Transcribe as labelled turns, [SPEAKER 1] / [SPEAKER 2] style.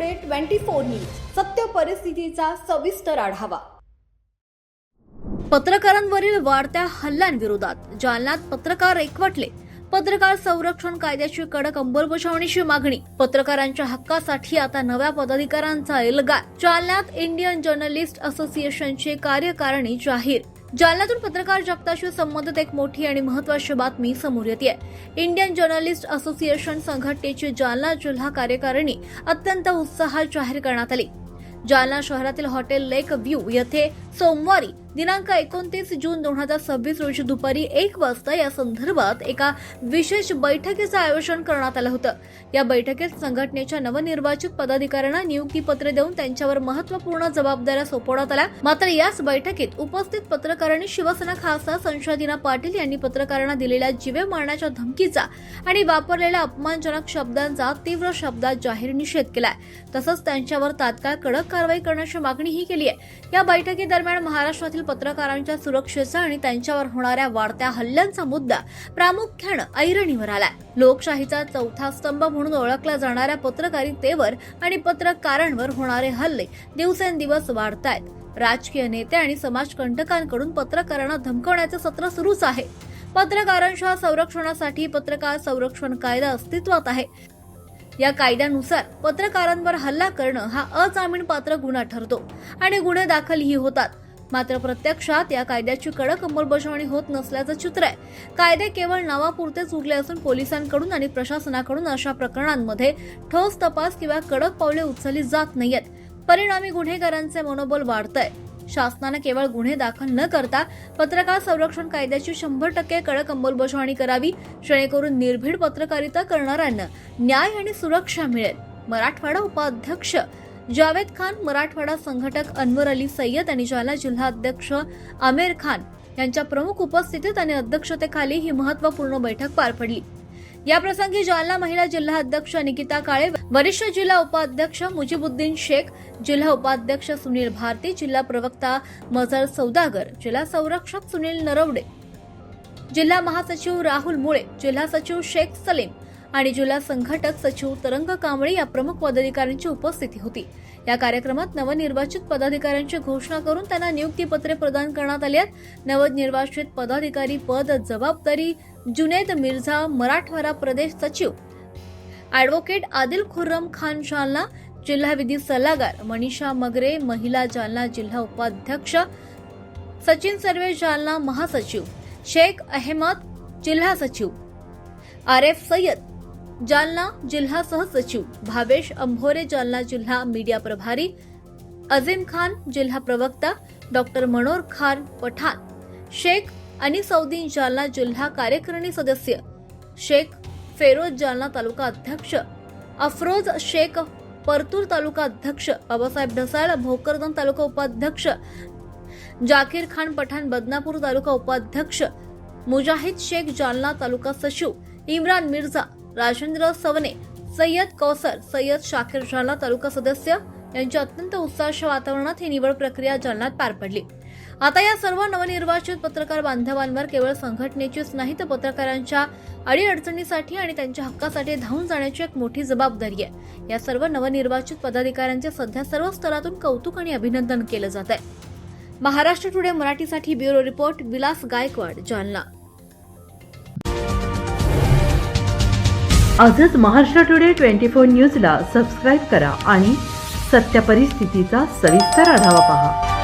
[SPEAKER 1] Today 24 news सत्य परिस्थितीचा सविस्तर आढावा। पत्रकारांवरील वाढत्या हल्ल्यांविरोधात जालन्यात पत्रकार एकवटले। पत्रकार संरक्षण कायद्याची कडक अंमलबजावणीची मागणी। पत्रकारांच्या हक्कासाठी आता नव्या पदाधिकाऱ्यांचा एल्गार। जालन्यात इंडियन जर्नलिस्ट असोसिएशनची कार्यकारिणी जाहीर। जालन्यातून पत्रकार जगताशी संबंधित एक मोठी आणि महत्त्वाची बातमी समोर येते। इंडियन जर्नलिस्ट असोसिएशन संघटनेची जालना जिल्हा कार्यकारिणी अत्यंत उत्साहात जाहीर करण्यात आली। जालना शहरातील हॉटेल लेक व्ह्यू येथे सोमवारी दिनांक 29 जून 2026 रोजी दुपारी 1 वाजता या संदर्भात एका विशेष बैठकीचे आयोजन करण्यात आलं होतं। या बैठकीत संघटनेच्या नवनिर्वाचित पदाधिकाऱ्यांना नियुक्तीपत्र देऊन त्यांच्यावर महत्त्वपूर्ण जबाबदाऱ्या सोपवण्यात आल्या। मात्र याच बैठकीत उपस्थित पत्रकारांनी शिवसेना खासदार संजय पाटील यांनी पत्रकारांना दिलेल्या जीवे मारण्याच्या धमकीचा आणि वापरलेल्या अपमानजनक शब्दांचा तीव्र शब्दात जाहीर निषेध केलाय। तसंच त्यांच्यावर तात्काळ कडक कारवाई करण्याची मागणीही केली आहे। या बैठकीदरम्यान महाराष्ट्रातील पत्रकारांच्या सुरक्षेचा आणि त्यांच्यावर होणाऱ्या वाढत्या हल्ल्यांचा मुद्दा प्रामुख्यानं ऐरणीवर आलाय। लोकशाहीचा चौथा स्तंभ म्हणून ओळखल्या जाणाऱ्या पत्रकारितेवर आणि पत्रकारांवर होणारे हल्ले दिवसेंदिवस वाढतायत। राजकीय नेते आणि समाजकंटकांकडून पत्रकारांना धमकवण्याचे सत्र सुरूच आहे। पत्रकारांच्या संरक्षणासाठी पत्रकार संरक्षण कायदा अस्तित्वात आहे। या कायद्यानुसार पत्रकारांवर हल्ला करणं हा अजामीनपात्र गुन्हा ठरतो आणि गुन्हे दाखलही होतात। मात्र प्रत्यक्षात या कायद्याची कडक अंमलबजावणी होत नसल्याचं चित्र आहे। कायदे केवळ नावापुरतेच उरले असून पोलिसांकडून आणि प्रशासनाकडून अशा प्रकरणांमध्ये ठोस तपास किंवा कडक पावले उचलली जात नाहीयेत। परिणामी गुन्हेगारांचे मनोबल वाढतंय। शासनाने केवळ गुन्हे दाखल न करता पत्रकार संरक्षण कायद्याची 100% कडक अंमलबजावणी करावी, जेणेकरून निर्भीड पत्रकारिता करणाऱ्यांना न्याय आणि सुरक्षा मिळेल। मराठवाडा उपाध्यक्ष जावेद खान, मराठवाडा संघटक अनवर अली सय्यद आणि जालना जिल्हा अध्यक्ष आमिर खान यांच्या प्रमुख उपस्थितीत आणि अध्यक्षतेखाली ही महत्त्वपूर्ण बैठक पार पडली। या प्रसंगी जालना महिला जिल्हा अध्यक्ष निकिता काळे, वरिष्ठ जिल्हा उपाध्यक्ष मुजिबुद्दीन शेख, जिल्हा उपाध्यक्ष सुनील भारती, जिल्हा प्रवक्ता मजर सौदागर, जिल्हा संरक्षक सुनील नरवडे, जिल्हा महासचिव राहुल मुळे, जिल्हा सचिव शेख सलीम आणि जिल्हा संघटक सचिव तरंग कांबळे या प्रमुख पदाधिकाऱ्यांची उपस्थिती होती। या कार्यक्रमात नवनिर्वाचित पदाधिकाऱ्यांची घोषणा करून त्यांना नियुक्तीपत्रे प्रदान करण्यात आली आहेत। नवनिर्वाचित पदाधिकारी पद जबाबदारी: जुनेद मिर्झा, मराठवाडा प्रदेश सचिव; ॲडव्होकेट आदिल खुर्रम खान, जालना जिल्हा विधी सल्लागार; मनीषा मगरे, महिला, जालना जिल्हा उपाध्यक्ष; सचिन सर्वे, जालना महासचिव; शेख अहमद, जिल्हा सचिव; आरेफ सय्यद, जालना जिल्हा सहसचिव; भावेश अंभोरे, जालना जिल्हा मीडिया प्रभारी; अजीम खान, जिल्हा प्रवक्ता; डॉक्टर मनोर खान पठाण; शेख अनिसउद्दीन, जालना जिल्हा कार्यकारिणी सदस्य; शेख फेरोज, जालना तालुका अध्यक्ष; अफरोज शेख, परतूर तालुका अध्यक्ष; बाबासाहेब ढसाळ, भोकरदन तालुका उपाध्यक्ष; जाकीर खान पठाण, बदनापूर तालुका उपाध्यक्ष; मुजाहिद शेख, जालना तालुका सचिव; इम्रान मिर्झा, राजेंद्र सवने, सय्यद कौसर, सय्यद शाकीर, जालना तालुका सदस्य यांच्या अत्यंत उत्साहाच्या वातावरणात ही निवड प्रक्रिया जालन्यात पार पडली। आता या सर्व नवनिर्वाचित पत्रकार बांधवांवर केवळ संघटनेचीच नाही तर पत्रकारांच्या अडीअडचणीसाठी आणि त्यांच्या हक्कासाठी धावून जाण्याची एक मोठी जबाबदारी आहे। या सर्व नवनिर्वाचित पदाधिकाऱ्यांचे सध्या सर्व स्तरातून कौतुक आणि अभिनंदन केलं जात आहे। महाराष्ट्र टुडे मराठीसाठी ब्युरो रिपोर्ट विलास गायकवाड, जालना।
[SPEAKER 2] आजच महाराष्ट्र टुडे 24 न्यूजला सबस्क्राईब करा आणि सत्य परिस्थितीचा सविस्तर आढावा पहा।